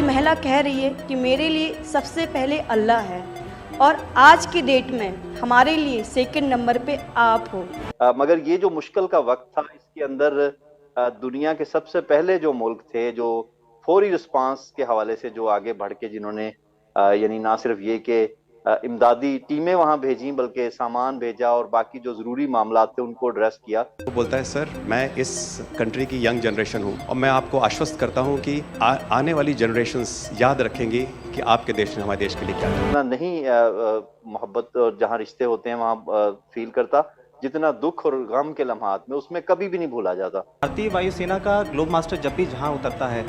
महिला कह रही है कि मेरे लिए सबसे पहले अल्लाह है और आज की डेट में हमारे लिए सेकंड नंबर पे आप हो। मगर ये जो मुश्किल का वक्त था, इसके अंदर दुनिया के सबसे पहले जो मुल्क थे, जो फौरी रिस्पांस के हवाले से जो आगे बढ़ के जिन्होंने यानी ना सिर्फ ये कि इमदादी टीमें वहां भेजी, बल्कि सामान भेजा और बाकी जो जरूरी मामला थे उनको एड्रेस किया। वो बोलता है, सर मैं इस कंट्री की यंग जनरेशन हूँ और मैं आपको आश्वस्त करता हूँ कि आने वाली जनरेशंस याद रखेंगी कि आपके देश ने हमारे देश के लिए क्या किया। नहीं मोहब्बत और जहाँ रिश्ते होते हैं वहाँ फील करता, जितना दुख और गम के लम्हात में उसमें कभी भी नहीं भूला जाता। भारतीय वायुसेना का ग्लोब मास्टर जब भी जहाँ उतरता है,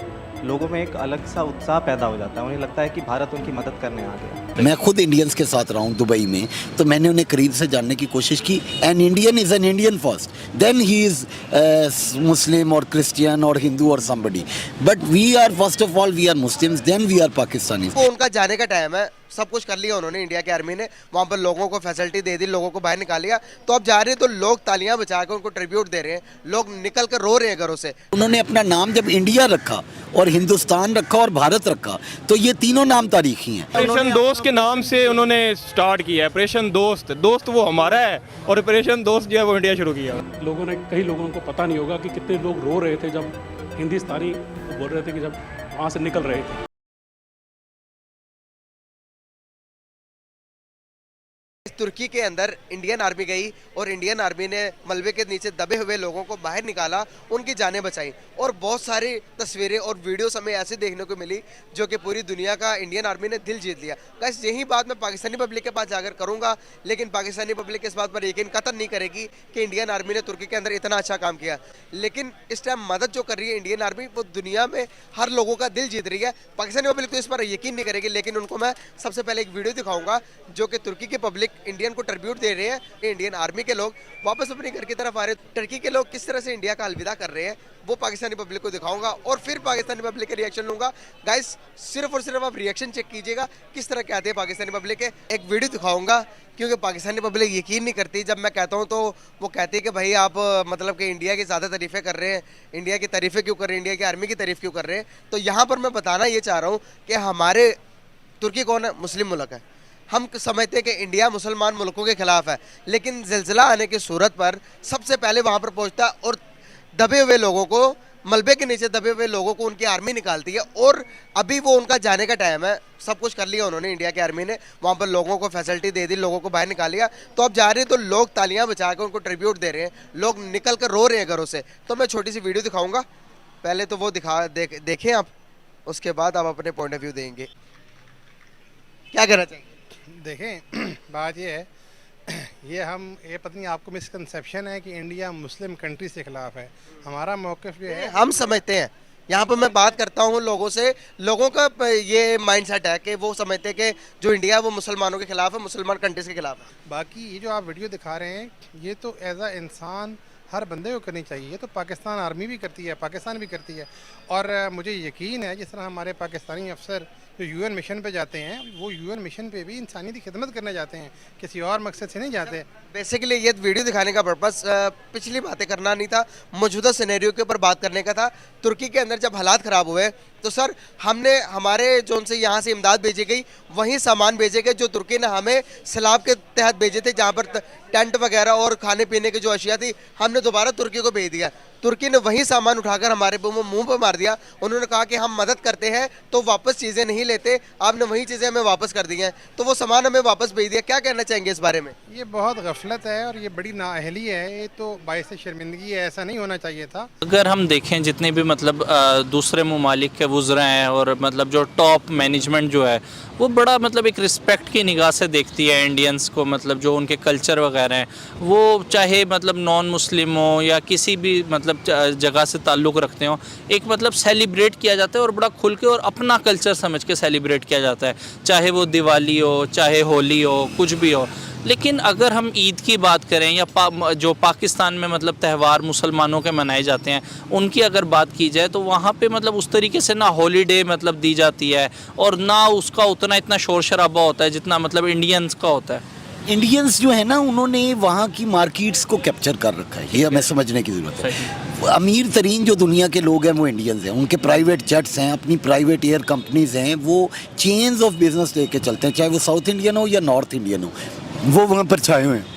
लोगों में एक अलग सा उत्साह पैदा हो जाता है। उन्हें लगता है कि भारत उनकी मदद करने आ गया। मैं खुद इंडियंस के साथ रहा हूँ दुबई में, तो मैंने उन्हें करीब से जानने की कोशिश की। An Indian is an Indian first, then he is Muslim और क्रिश्चियन और हिंदू और somebody, but we are first of all we are Muslims, then we are Pakistani. उनका जाने का टाइम है, सब कुछ कर लिया उन्होंने, इंडिया की आर्मी ने वहाँ पर लोगों को फैसिलिटी दे दी, लोगों को बाहर निकाल लिया। तो अब जा रहे हैं तो लोग तालियां बजा के उनको ट्रिब्यूट दे रहे हैं, लोग निकल कर रो रहे हैं घरों से। उन्होंने अपना नाम जब इंडिया रखा और हिंदुस्तान रखा और भारत रखा, तो ये तीनों नाम तारीखी हैं। ऑपरेशन दोस्त के नाम से उन्होंने स्टार्ट किया, ऑपरेशन दोस्त। दोस्त वो हमारा है और ऑपरेशन दोस्त जो है वो इंडिया शुरू किया। लोगों ने, कई लोगों को पता नहीं होगा कि कितने लोग रो रहे थे जब हिंदुस्तानी बोल रहे थे कि जब वहाँ से निकल रहे थे। तुर्की के अंदर इंडियन आर्मी गई और इंडियन आर्मी ने मलबे के नीचे दबे हुए लोगों को बाहर निकाला, उनकी जानें बचाई। और बहुत सारी तस्वीरें और वीडियोस हमें ऐसे देखने को मिली जो कि पूरी दुनिया का इंडियन आर्मी ने दिल जीत लिया। गाइस, यही बात मैं पाकिस्तानी पब्लिक के पास जाकर करूंगा, लेकिन पाकिस्तानी पब्लिक इस बात पर यकीन कतई नहीं करेगी कि इंडियन आर्मी ने तुर्की के अंदर इतना अच्छा काम किया। लेकिन इस टाइम मदद जो कर रही है इंडियन आर्मी, वो दुनिया में हर लोगों का दिल जीत रही है। पाकिस्तानी पब्लिक तो इस पर यकीन नहीं करेगी, लेकिन उनको मैं सबसे पहले एक वीडियो दिखाऊंगा जो कि तुर्की की पब्लिक इंडियन को ट्रिब्यूट दे रहे हैं। इंडियन आर्मी के लोग वापस अपने घर की तरफ आ रहे हैं। टर्की के लोग किस तरह से इंडिया का अलविदा कर रहे हैं वो पाकिस्तानी पब्लिक को दिखाऊंगा और फिर पाकिस्तानी पब्लिक के रिएक्शन लूंगा। गाइस, सिर्फ और सिर्फ आप रिएक्शन चेक कीजिएगा किस तरह कहते हैं पाकिस्तानी पब्लिक के। एक वीडियो दिखाऊंगा क्योंकि पाकिस्तानी पब्लिक यकीन नहीं करती। जब मैं कहता हूं तो वो कहती है कि भाई आप मतलब कि इंडिया की ज़्यादा तारीफ़ें कर रहे हैं, इंडिया की तारीफ़ें क्यों कर रहे हैं, इंडिया की आर्मी की तारीफ़ क्यों कर रहे हैं। तो यहाँ पर मैं बताना ये चाह रहा हूँ कि हमारे तुर्की कौन है, मुस्लिम मुल्क है। हम समझते हैं कि इंडिया मुसलमान मुल्कों के खिलाफ है, लेकिन ज़िलज़िला आने की सूरत पर सबसे पहले वहाँ पर पहुँचता है और दबे हुए लोगों को, मलबे के नीचे दबे हुए लोगों को उनकी आर्मी निकालती है। और अभी वो उनका जाने का टाइम है, सब कुछ कर लिया उन्होंने, इंडिया की आर्मी ने वहाँ पर लोगों को फैसिलिटी दे दी, लोगों को बाहर निकाल लिया। तो अब जा रहे हैं तो लोग तालियां बजा के उनको ट्रिब्यूट दे रहे हैं, लोग निकल कर रो रहे हैं घरों से। तो मैं छोटी सी वीडियो दिखाऊंगा, पहले तो वो देखें आप, उसके बाद आप अपने पॉइंट ऑफ व्यू देंगे। क्या कहना चाहिए? देखें, बात ये है, ये पता नहीं आपको मिसकंसेप्शन है कि इंडिया मुस्लिम कंट्री से खिलाफ है। हमारा मौक़िफ़ जो है, हम समझते हैं, यहाँ पर मैं बात करता हूँ लोगों से, लोगों का ये माइंडसेट है कि वो समझते हैं कि जो इंडिया है वो मुसलमानों के खिलाफ है, मुसलमान कंट्रीज़ के खिलाफ है। बाकी ये जो आप वीडियो दिखा रहे हैं, ये तो एज अ इंसान हर बंदे को करनी चाहिए। ये तो पाकिस्तान आर्मी भी करती है, पाकिस्तान भी करती है। और मुझे यकीन है जिस तरह हमारे पाकिस्तानी अफसर जो यूएन मिशन पे जाते हैं, वो यूएन मिशन पे भी इंसानियत की खिदमत करने जाते हैं, किसी और मकसद से नहीं जाते। बेसिकली ये वीडियो दिखाने का पर्पस पिछली बातें करना नहीं था, मौजूदा सिनेरियो के ऊपर बात करने का था। तुर्की के अंदर जब हालात ख़राब हुए तो सर हमने हमारे जो उनसे यहाँ से इमदाद भेजी गई, वहीं सामान भेजे गए जो तुर्की ने हमें सैलाब के तहत भेजे थे, जहाँ पर टेंट वगैरह और खाने पीने की जो अशिया थी हमने दोबारा तुर्की को भेज दिया। तुर्की ने वही सामान उठाकर हमारे मुंह पर मार दिया। उन्होंने कहा कि हम मदद करते हैं तो वापस चीज़ें नहीं लेते, आपने वही चीज़ें हमें वापस कर दी हैं, तो वो सामान हमें वापस भेज दिया। क्या कहना चाहेंगे इस बारे में? ये बहुत गफलत है और ये बड़ी नाअहली है, ये तो बाइस शर्मिंदगी है, ऐसा नहीं होना चाहिए था। अगर हम देखें जितने भी मतलब दूसरे ममालिक के वुज़रा हैं और मतलब जो टॉप मैनेजमेंट जो है वो बड़ा मतलब एक रिस्पेक्ट की निगाह से देखती है इंडियंस को, मतलब जो उनके कल्चर वगैरह हैं, वो चाहे मतलब नॉन मुस्लिम हो या किसी भी मतलब जगह से ताल्लुक़ रखते हो, एक मतलब सेलिब्रेट किया जाता है और बड़ा खुल के और अपना कल्चर समझ के सेलिब्रेट किया जाता है, चाहे वो दिवाली हो, चाहे होली हो, कुछ भी हो। लेकिन अगर हम ईद की बात करें या जो पाकिस्तान में मतलब त्यौहार मुसलमानों के मनाए जाते हैं उनकी अगर बात की जाए, तो वहाँ पे मतलब उस तरीके से ना हॉलीडे मतलब दी जाती है और ना उसका उतना इतना शोर शराबा होता है जितना मतलब इंडियंस का होता है। इंडियंस जो है ना उन्होंने वहाँ की मार्केट्स को कैप्चर कर रखा है, ये हमें समझने की ज़रूरत है। अमीर तरीन जो दुनिया के लोग हैं वो इंडियंस हैं, उनके प्राइवेट जेट्स हैं, अपनी प्राइवेट एयर कंपनीज हैं, वो चेन्स ऑफ बिजनेस लेके चलते हैं, चाहे वो साउथ इंडियन हो या नॉर्थ इंडियन हो, वो वहाँ पर छाए हुए हैं।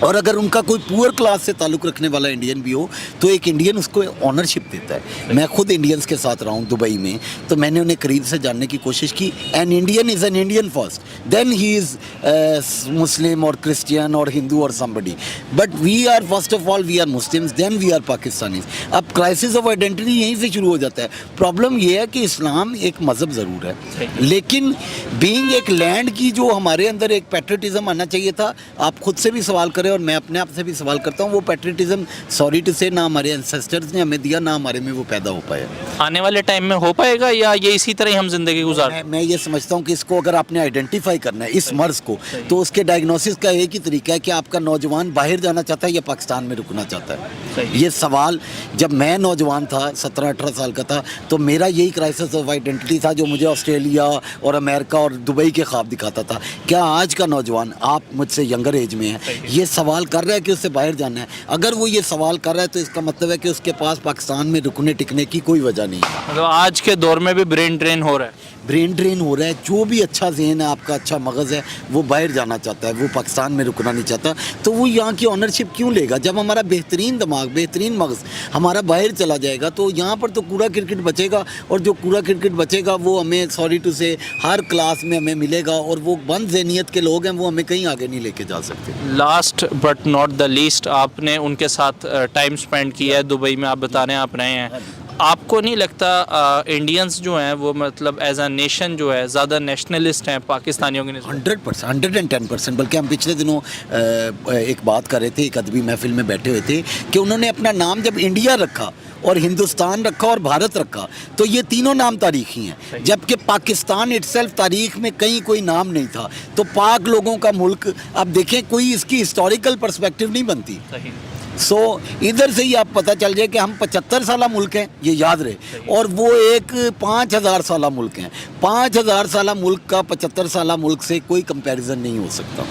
और अगर उनका कोई पुअर क्लास से ताल्लुक़ रखने वाला इंडियन भी हो तो एक इंडियन उसको ऑनरशिप देता है। मैं खुद इंडियंस के साथ रहा हूँ दुबई में, तो मैंने उन्हें करीब से जानने की कोशिश की। An Indian is an Indian first, then he is Muslim और क्रिश्चियन और हिंदू और somebody, but we are first of all we are Muslims, then we are Pakistanis. अब क्राइसिस ऑफ आइडेंटिटी यहीं से शुरू हो जाता है। प्रॉब्लम ये है कि इस्लाम एक मज़हब ज़रूर है, लेकिन बीइंग एक लैंड की जो हमारे अंदर एक पैट्रियटिज़म आना चाहिए था। आप खुद से भी सवाल करें और मैं अपने आप से भी सवाल करता हूँ, वो पैट्रियटिज्म सॉरी टू से ना हमारे एंसेस्टर्स ने हमें दिया, ना हमारे में वो पैदा हो पाया। आने वाले टाइम में हो पाएगा या ये इसी तरह ही हम जिंदगी गुजार? मैं ये समझता हूँ कि इसको अगर आपने आइडेंटिफाई करना है इस मर्ज़ को, तो उसके डायग्नोसिस का एक ही तरीका है कि आपका नौजवान बाहर जाना चाहता है या पाकिस्तान में रुकना चाहता है। ये सवाल जब मैं नौजवान था 17-18 साल का था तो मेरा यही क्राइसिस ऑफ आइडेंटिटी था जो मुझे ऑस्ट्रेलिया और अमेरिका और दुबई के ख्वाब दिखाता था। क्या आज का नौजवान, आप मुझसे यंगर एज में हैं, ये सवाल कर रहा है कि उससे बाहर जाना है? अगर वो ये सवाल कर रहा है तो इसका मतलब है कि उसके पास पाकिस्तान में रुकने टिकने की कोई वजह नहीं है। मतलब आज के दौर में भी ब्रेन ड्रेन हो रहा है। ब्रेन ड्रेन हो रहा है। जो भी अच्छा जहन है, आपका अच्छा मगज़ है, वो बाहर जाना चाहता है, वो पाकिस्तान में रुकना नहीं चाहता। तो वो यहाँ की ऑनरशिप क्यों लेगा? जब हमारा बेहतरीन दिमाग, बेहतरीन मगज़ हमारा बाहर चला जाएगा तो यहाँ पर तो कूड़ा क्रिकेट बचेगा, और जो कूड़ा क्रिकेट बचेगा वो हमें सॉरी टू से हर क्लास में हमें मिलेगा, और वो बंद ज़हनियत के लोग हैं, वो हमें कहीं आगे नहीं लेके जा सकते। Last but not the least, आपने उनके साथ टाइम स्पेंड किया है दुबई में, आप बता रहे हैं आप रहे हैं। आपको नहीं लगता इंडियंस जो हैं वो मतलब एज अ नेशन जो है ज़्यादा नेशनलिस्ट हैं पाकिस्तानियों के? 100%, 110%। बल्कि हम पिछले दिनों एक बात कर रहे थे, एक अदबी महफिल में बैठे हुए थे कि उन्होंने अपना नाम जब इंडिया रखा और हिंदुस्तान रखा और भारत रखा तो ये तीनों नाम तारीखी हैं, जबकि पाकिस्तान इटसेल्फ तारीख में कहीं कोई नाम नहीं था। तो पाक लोगों का मुल्क, अब देखें कोई इसकी हिस्टोरिकल पर्सपेक्टिव नहीं बनती। सो इधर से ही आप पता चल जाए कि हम 75 साला मुल्क हैं, ये याद रहे, और वो एक 5000 साला मुल्क हैं। 5000 साला मुल्क का 75 साला मुल्क से कोई कंपैरिजन नहीं हो सकता।